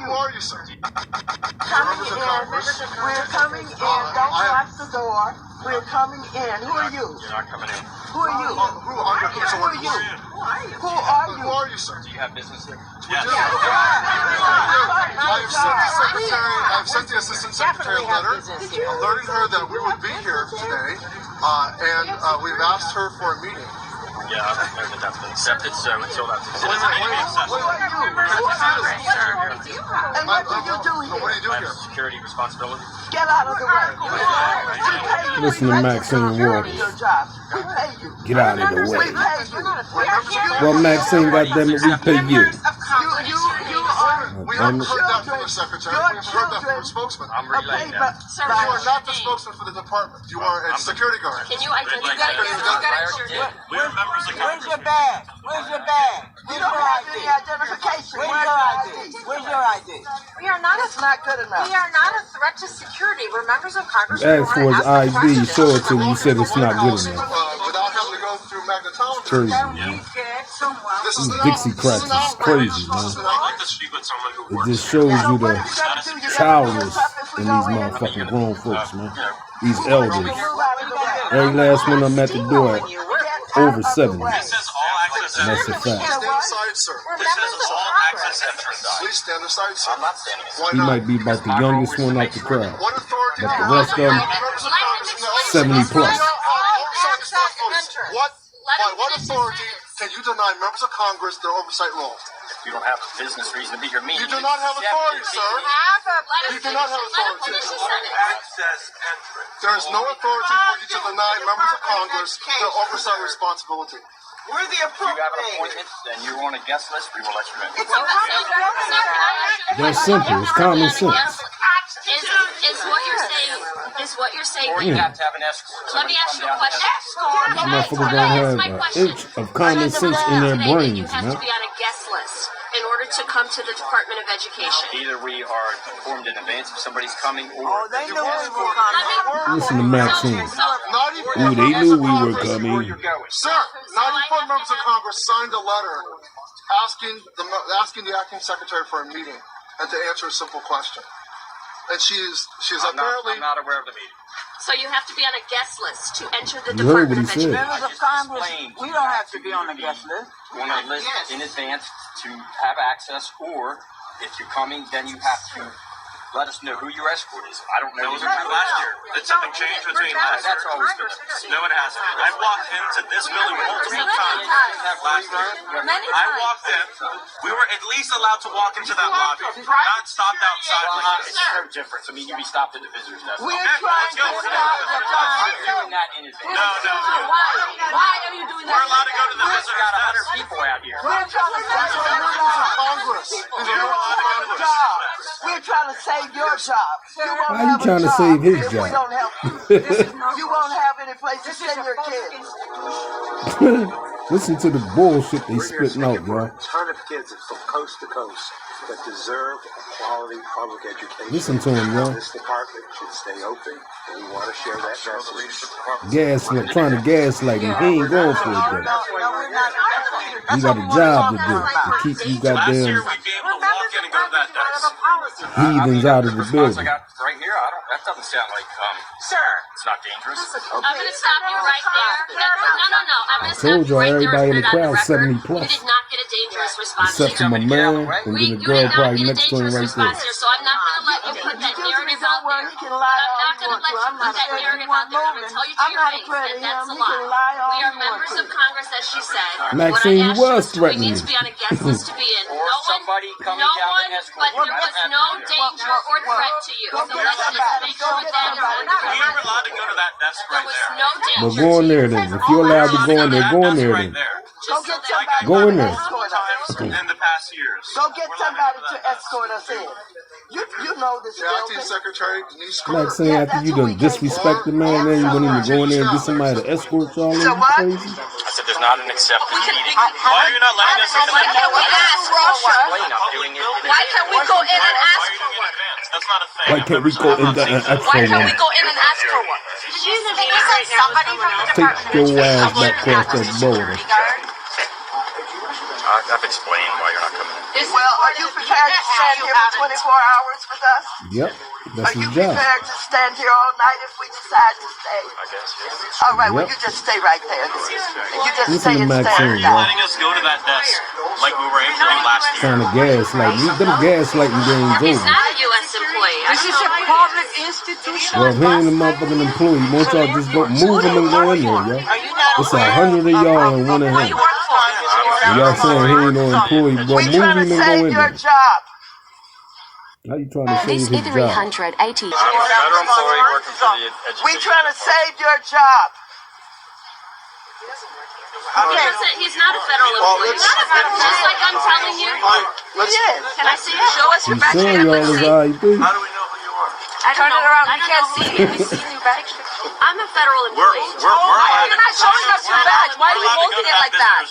Who are you, sir? Coming in. We're coming in. Don't lock the door. We're coming in. Who are you? You're not coming in. Who are you? Who are you? Who are you? Who are you, sir? Do you have business here? Yes. I've sent the assistant secretary a letter alerting her that we would be here today, and we've asked her for a meeting. Yeah, I don't know that that's been accepted, so until that's accepted, And what do you do here? What do you do I here? have security responsibility. Get out of the way. Listen to Maxine Waters. We pay you. Get out of the We way. pay you. Well, Maxine, goddammit, we pay you. We haven't heard that from the secretary. We haven't heard that from the spokesman. I'm relaying that. You are not the spokesman for the department. You are a security guard. Can you identify yourself? We're members of Where's Congress. your bag? Where's your bag? You don't have any identification. Where's your ID? Where's your ID? We are not It's not good enough. We are not a threat to security. We're members of Congress. Ask for his ID, show it to you. You said it's not good enough. Without having to go through magnetometry. Crazy, Can man. we get someone? This is Dixie Cracks is crazy, man. I'd like to speak with someone who It just shows you the childish in these motherfucking grown folks, man. These elders. Every last one I'm at the door over 70. This says all access And that's a entry. fact. Stand aside, sir. This says all access entry. Please stand aside, sir. I'm not standing aside. Why He not? might be about the youngest one out the crowd. What authority But do the you rest of them, members of Congress and the 70 plus. What authority can you deny members of Congress their oversight role? You don't have a business reason to be here. You do not have authority, sir. You do not have authority. Access entry. There is no authority for you to deny members of Congress their oversight responsibility. We're the If you have an appropriate. appointment and you're on a guest list, we will let you in. That's simple. It's common sense. Is what you're saying. Or you have to have an escort. Let me ask you a question. These motherfuckers don't have an inch of common sense in their brains, You have man. to be on a guest list in order to come to the Department of Education. Either we are informed in advance if somebody's coming, Oh, or they knew we were coming. Listen to Maxine. Not even Ooh, they knew we were Congress, coming. you're going. Sir, 94 members of Congress signed a letter asking the acting secretary for a meeting and to answer a simple question. And she's I'm apparently not aware of the meeting. So you have to be on a guest list to enter the You heard what Department he of said. Education. Members of Congress, we don't have to be on the guest list. On a list in advance to have access, or if you're coming, then you have to let us know who your escort is. I don't know. Those are last year. Did something change between last year? That's always been. No, it hasn't. I've walked into this building multiple times last year. I walked in. We were at least allowed to walk into that lobby, not stopped outside like It's this. no difference. I mean, you'd be stopped at the visitors desk. We're Okay, trying let's go. to stop the time. Doing that in advance. No. Why are you doing We're allowed to go to the We visitors got 100 desk. people out here. We're trying to members of Congress. These are members of Congress. We're trying to save your job. How you trying to save his if we job? don't help you. You won't have any place to send your kids. Listen to the bullshit they spitting out, y'all. A ton of kids from coast to coast that deserve a quality public education. Listen to him, y'all. This department should stay open, and we want to share that message. Gaslight, trying to gaslight him. He ain't going for it, though. He got a job to do to keep you Last year, goddamn we'd be able to walk in and go to that desk. heathens out of the Response I building. got right here, that doesn't sound like, Sir, it's not dangerous. I'm going to stop you right there. No. I'm going to stop told you y'all right there everybody and in the put it on crowd record. 70 plus. You did not get a dangerous response. Except for my man and then the You girl did not probably get a next to him dangerous right there. response here, so I'm not going to let you put that narrative out there. He can lie I'm all not he going to wants let to. you I'm put not that saying he narrative won't out there. I'm move going to him. tell you to I'm your not face afraid that of that's him. a He can lie. lie all We he are members wants of to. Congress, as she said. Maxine, you was We threatening need to me. be on a guest list to be in. Or somebody coming down and escort But you. there was no danger or threat to you. So let's just make sure that We were allowed to go to that desk there right was there. no danger. But go in there then. If you're allowed to go in there, go in there Right then. there. Go get somebody Go in to there. escort us. Times in the past years. Go get somebody to escort us in. You know this The acting building. secretary, Denise Carter. Maxine, after you done disrespect the man, then you want him to go in there and get somebody to escort y'all in? You crazy? I said there's not an accepted meeting. Why are you not letting us into Why the can't we ask Russia? Explain, I'm doing it. Why can't we go in and ask Why are you for doing it in one? advance? That's not a thing. Why can't we go in there and ask Why for can't we one? go in and ask for one? Can you send somebody from the Take department? your ass back across that border. I've explained why you're not coming in. Well, are you prepared to stand here for 24 hours with us? Yep, that's Are you his job. prepared to stand here all night if we decide to stay? I guess, yes. All right, well, Yep. you just stay right there. You just Listen stay to and Maxine, stand. y'all. Letting us go to that desk like we were able to do last year. Trying to gaslight me. Them gaslighting games He's over. not a U.S. employee. This is a public institution. Well, if he ain't a motherfucking employee, won't y'all just go move him and go in there, yo? Are you not It's 100 of y'all and one of Who him. you work for? And y'all saying he ain't no employee, boy, We move trying him to and go save in your there. job. How you trying to save This his job? 380. I'm a federal employee working for the education. We trying to save your job. He's not a federal employee. Just like I'm telling you. Yes. Can I see it? Show us your He's badge. showing y'all his ID. How do we know who you are? I don't know. I can't see it. Can we see your badge? I'm a federal We're employee. allowed You're not showing us your badge. Why are you holding it like that?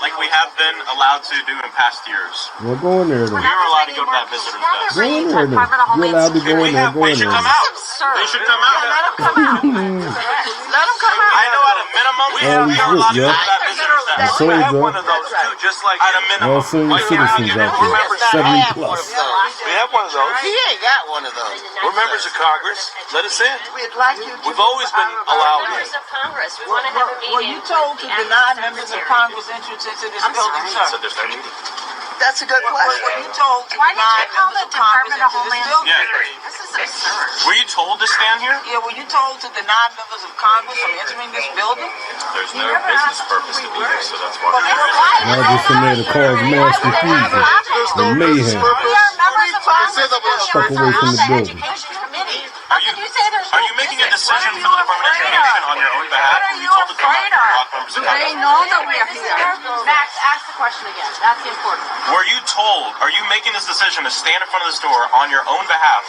Like we have been allowed to do in past years. Well, go in there then. We were allowed to go to that visitor's desk. Go in there then. You're allowed to go in there. Go They in should there. come out. Absurd. They should come out. Let them come out. Let them come out. I know at a minimum we All are these allowed to look, go yeah. to that visitor's I desk. told you. One of those too, just like at a minimum. All senior citizens out there. 70 plus. We have one of those. He ain't got one of those. We're members of Congress. Let us in. We'd like you to. We've always been allowed in. Members of Congress, we want to have a meeting. Were you told to deny members of Congress entrance into this building, sir? So there's no meeting. That's a good Were question. you told to deny members of Congress into this building? Yeah. This is absurd. Were you told to stand here? Yeah, were you told to deny members of Congress from entering this building? There's no business purpose to be here, so that's why. Y'all just in there to cause mass confusion and mayhem. Fuck away from the building. Are you making a decision for the Department of Education on your own behalf? Were you told to come out and block members of Congress? know that we are here. Max, ask the question again. That's important. Were you told, are you making this decision to stand in front of this door on your own behalf,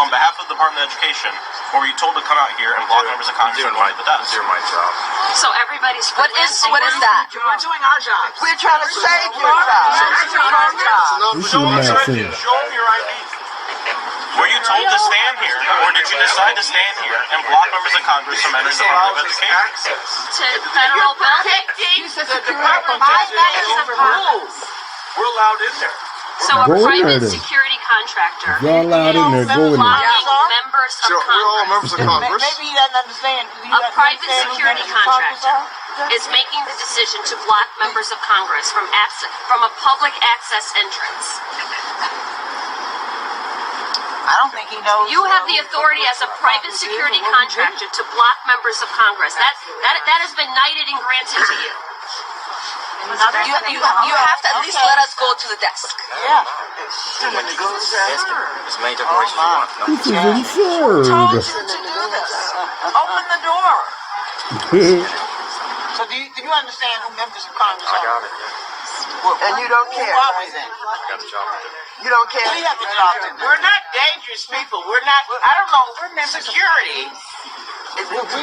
on behalf of the Department of Education, or were you told to come out here and block members of Congress and invite the desk? Do my job. So everybody's What is that? We're doing our job. We're trying to save your job. Let's see what Max says. Show them your ID. Were you told to stand here, or did you decide to stand here and block members of Congress from entering the Department of Education? to federal buildings? The Department of Education. We're allowed in there. So a Go in there private then. security contractor Y'all allowed in there, go in there. blocking members of We're all Congress. members of Congress. Maybe he doesn't understand. A private security contractor is making the decision to block members of Congress from a public access entrance. I don't think he knows. You have the authority as a private security contractor to block members of Congress. That has been knighted and granted to you. You have to at least let us go to the desk. Yeah. As many declarations you want. No. This is absurd. Told you to do this. Open the door. So do you understand who members of Congress are? I got it, yeah. And you don't Who care. are we then? I got the job to do. You don't care. We have a job to do. We're not dangerous people. We're not, I don't know, security.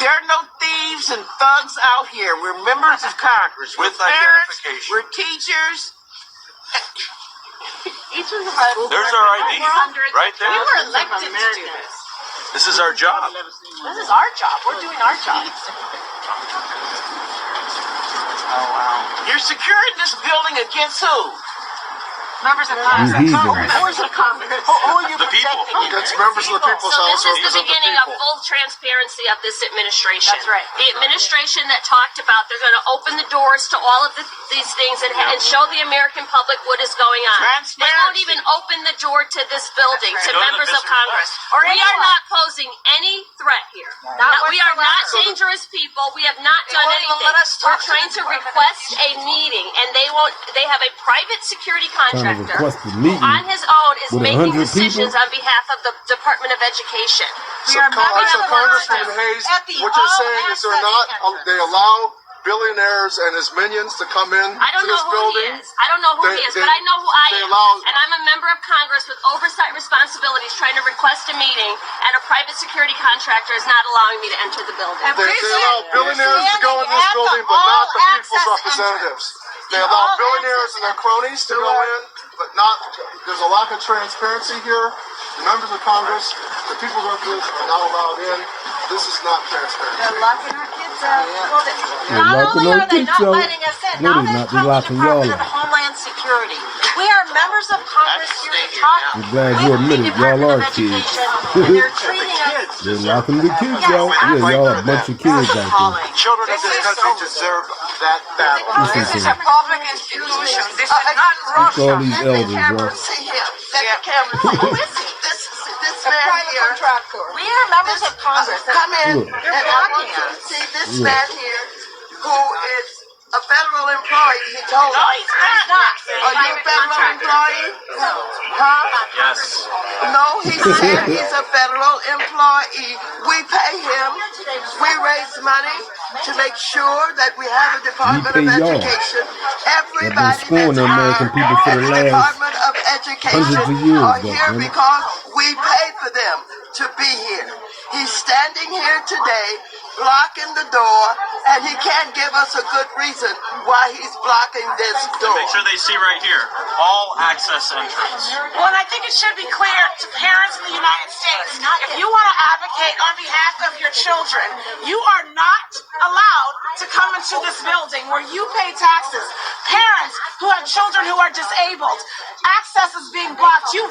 There are no thieves and thugs out here. We're members of Congress. We're With parents. identification. We're teachers. There's our ID. Right there. We were elected to do this. This is our job. This is our job. We're doing our job. You're securing this building against who? Members of You Congress. heathens. Who are you The people. protecting? Against members of the people's So house. this is the beginning of full transparency of this administration. That's right. The administration that talked about they're going to open the doors to all of these things and show the American public what is going on. They won't even open the door to this building to Go to the members of visitor's Congress. We are not posing any threat here. We are not dangerous people. We have not done anything. We're trying to request a meeting, and they have a private security contractor request a meeting on his own is with making 100 decisions people? on behalf of the Department of Education. So Congressman Hayes, what you're saying is they allow billionaires and his minions to come in I don't to know this who building. he is. I don't know who he is, but I know who I am. And I'm a member of Congress with oversight responsibilities trying to request a meeting, and a private security contractor is not allowing me to enter the building. They allow billionaires to go in this building, but not the people's representatives. They allow billionaires and their cronies to go in, but not. There's a lack of transparency here. The members of Congress, the people's representatives are not allowed in. This is not transparent. They're locking our kids out. They're locking our kids out. No, they're not. They're locking y'all out. Homeland Security. We are members of Congress here to talk. I'm glad you admit it. Y'all are kids. They're treating us. They're locking the kids, y'all. Yeah, y'all a bunch of kids out there. Children of this country deserve that battle. This is a public institution. This is not Look at all Russia. these elders, bro. See him. Let the camera see him. This man here. We are members of Congress. Come in, Look. and I want you to see this man here, who is a federal employee. He told us. He's not. Are you a federal employee? Huh? Yes. No, he said he's a federal employee. We pay him. We raise money to make sure that we have a Department of pay y'all. Education. They've been Everybody scoring the American people for the last Department of Education hundreds of years, are though, here man. because we pay for them to be here. He's standing here today, blocking the door, and he can't give us a good reason why he's blocking this door. Make sure they see right here. All access entrance. Well, and I think it should be clear to parents in the United States, if you want to advocate on behalf of your children, you are not allowed to come into this building where you pay taxes. Parents who have children who are disabled, access is being blocked. You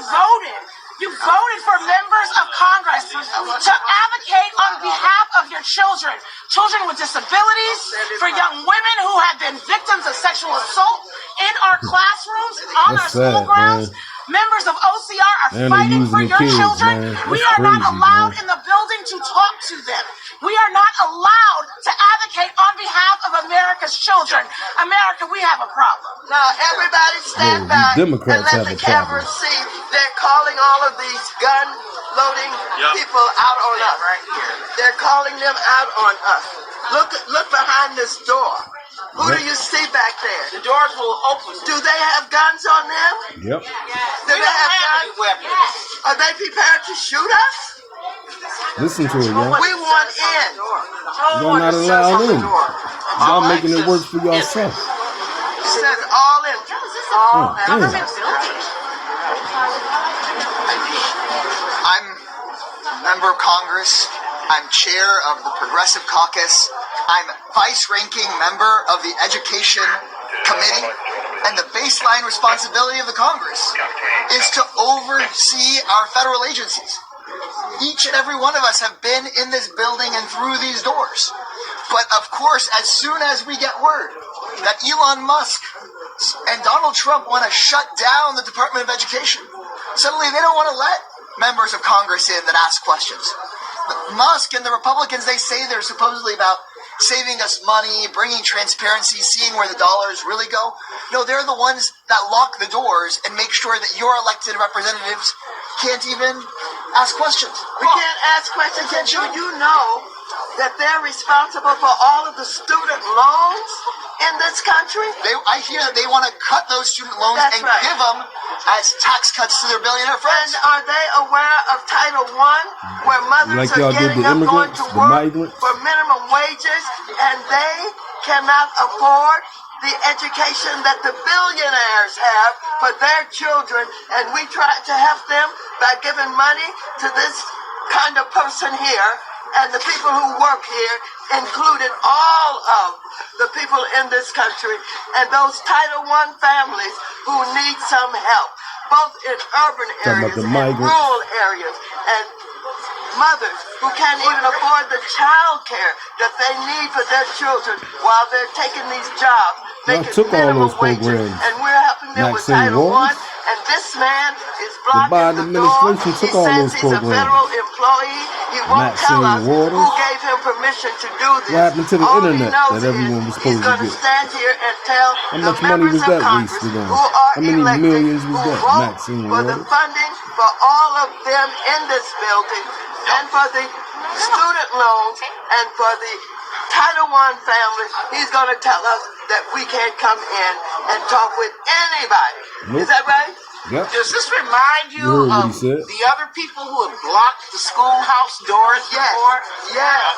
voted for members of Congress to advocate on behalf of your children. Children with disabilities, for young women who have been victims of sexual assault in our classrooms, on our That's school sad, grounds. man. Members of OCR are And they're fighting for using the your kids, children. man. We That's are not crazy, allowed man. in the building to talk to them. We are not allowed to advocate on behalf of America's children. America, we have a problem. Now, everybody stand Yeah, back you Democrats and let have the a problem. camera see. They're calling all of these gun-loading people out on us. They're calling them out on us. Look behind this door. Who do you see back there? The doors will open. Do they have guns on them? Yep. Do they have guns? Weapons. Are they prepared to shoot us? Listen to it, y'all. We want in. Y'all not allowed in. Y'all making it worse for yourself. Said all in. Oh, damn. I'm a member of Congress. I'm chair of the Progressive Caucus. I'm vice-ranking member of the Education Committee. And the baseline responsibility of the Congress is to oversee our federal agencies. Each and every one of us have been in this building and through these doors. But of course, as soon as we get word that Elon Musk and Donald Trump want to shut down the Department of Education, suddenly they don't want to let members of Congress in that ask questions. Musk and the Republicans, they say they're supposedly about saving us money, bringing transparency, seeing where the dollars really go. No, they're the ones that lock the doors and make sure that your elected representatives can't even ask questions. We can't ask questions. And do you know that they're responsible for all of the student loans in this country? I hear that they want to cut those student loans That's and right. give them as tax cuts to their billionaire And friends. are they aware of Title I, where mothers Like are y'all did getting the up going immigrants, to the work migrants? for minimum wages, and they cannot afford the education that the billionaires have for their children, and we try to help them by giving money to this kind of person here, and the people who work here, including all of the people in this country, and those Title I families who need some help, both in urban Talking about areas the and migrants. rural areas, and mothers who can't even afford the child care that they need for their children while they're taking these jobs. Y'all making took all minimum those wages, programs. and we're helping them with Maxine Title I, Waters. and this man is The blocking Biden the door. administration He took all says those he's a programs. federal employee. He won't tell Maxine us Waters. who gave him permission to do this. What happened to the All internet he knows that everyone is was he's supposed to going to get? stand here and tell How the much money members was of that Congress wasted on? who are How many elected, millions was who that? vote Maxine for the Waters. funding for all of them in this building, and for the student loans, and for the Title I families. He's going to tell us that we can't come in and talk with anybody. Nope. Is that right? Yep. Does this remind you You heard what of he said. the other people who have blocked the schoolhouse doors Yes. before? Yes.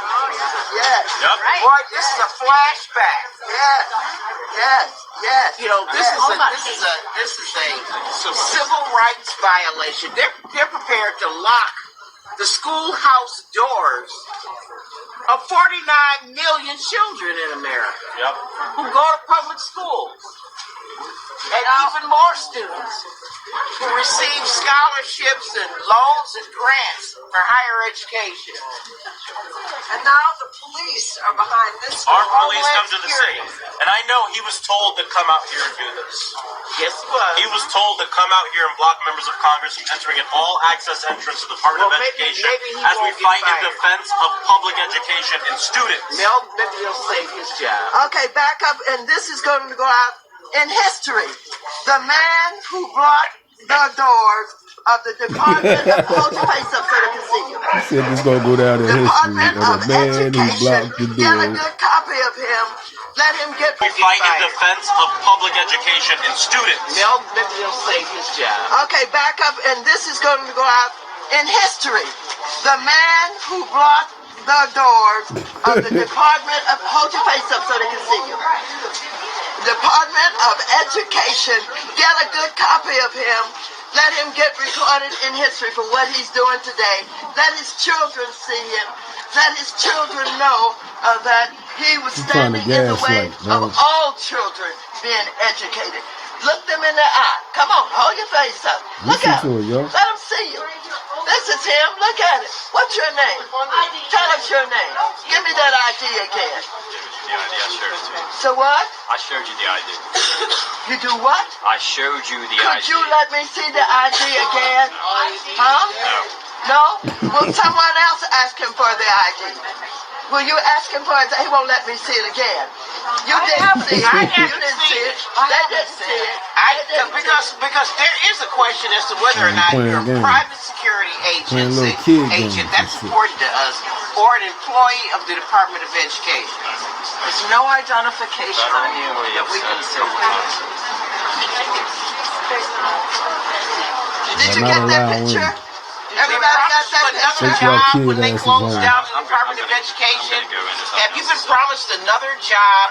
Yes. Yep. Boy, this is a flashback. Yes. Yes. Yes. You know, this is a civil rights violation. They're prepared to lock the schoolhouse doors of 49 million children in America Yep. who go to public schools. And even more students who receive scholarships and loans and grants for higher education. And now the police are behind this. Our police come to the city. And I know he was told to come out here and do this. Yes, he was. He was told to come out here and block members of Congress from entering an all-access entrance to the Department of Education maybe he as we won't get fight in fired. defense of public education and students. Maybe he'll save his job. Okay, back up, and this is going to go out in history. The man who blocked the doors of the Department of Hold your face up so they can see you. He said this gonna go down in history. Department The man who blocked the Get a door. good copy of him. Let him get. We fight in defense of public education and students. Maybe he'll save his job. Okay, back up, and this is going to go out in history. The man who blocked the doors of the Department of Hold your face up so they can see you. Department of Education. Get a good copy of him. Let him get recorded in history for what he's doing today. Let his children see him. Let his children know that he was standing in the way of all children being educated. Look them in the eye. Come on, hold your face up. Look at him. Let them see you. This is him. Look at it. What's your name? Tell us your name. Give me that ID again. The ID, I showed it to you. So what? I showed you the ID. You do what? I showed you the Could ID. you let me see the ID again? Huh? No. No? Will someone else ask him for the ID? Will you ask him for it? He won't let me see it again. You didn't see it. You didn't see it. They didn't see it. Because there is a question as to whether or not you're a private security agent that's important to us, or an employee of the Department of Education. There's no identification on you that we can see. Did you get that picture? Everybody got that Another picture? job when they close down the Department of Education? Have you been promised another job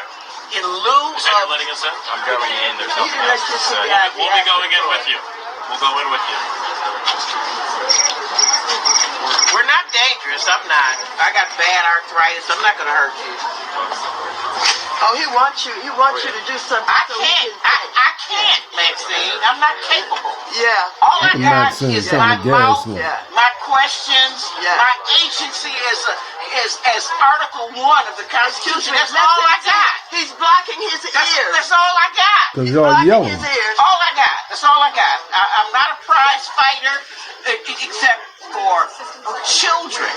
in lieu You said you're of... letting us in? I'm going in. There's You nothing can let else. you see the ID. We'll be going in with you. We'll go in with you. We're not dangerous. I'm not. I got bad arthritis. I'm not going to hurt you. Oh, he wants you. He wants you to do something. I can't. I can't, Maxine. I'm not capable. Yeah. All I got Maxine, is turn my the gas mouth, on. my questions, my agency as Article 1 of the Constitution. That's all I got. He's blocking his ears. That's all I got. Because y'all yelling. All I got. That's all I got. I'm not a prize fighter except for children.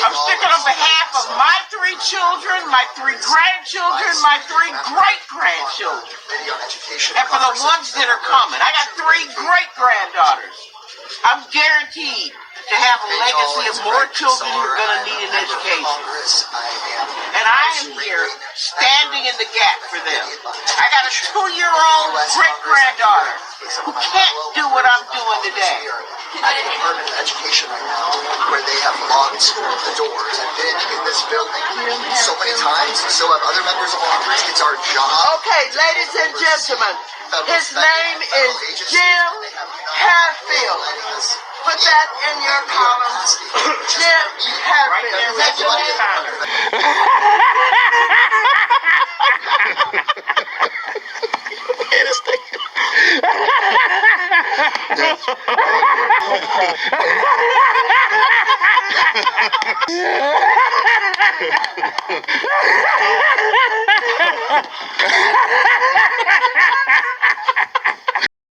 I'm speaking on behalf of my 3 children, my 3 grandchildren, my 3 great-grandchildren. And for the ones that are coming. I got 3 great-granddaughters. I'm guaranteed to have a legacy of more children who are going to need an education. And I am here standing in the gap for them. I got a 2-year-old great-granddaughter who can't do what I'm doing today. At the Department of Education right now, where they have locked the doors and been in this building so many times, so have other members of Congress. It's our job. Okay, ladies and gentlemen, his name is Jim Harefield. Put that in your columns. Jim Harefield. Is that your name?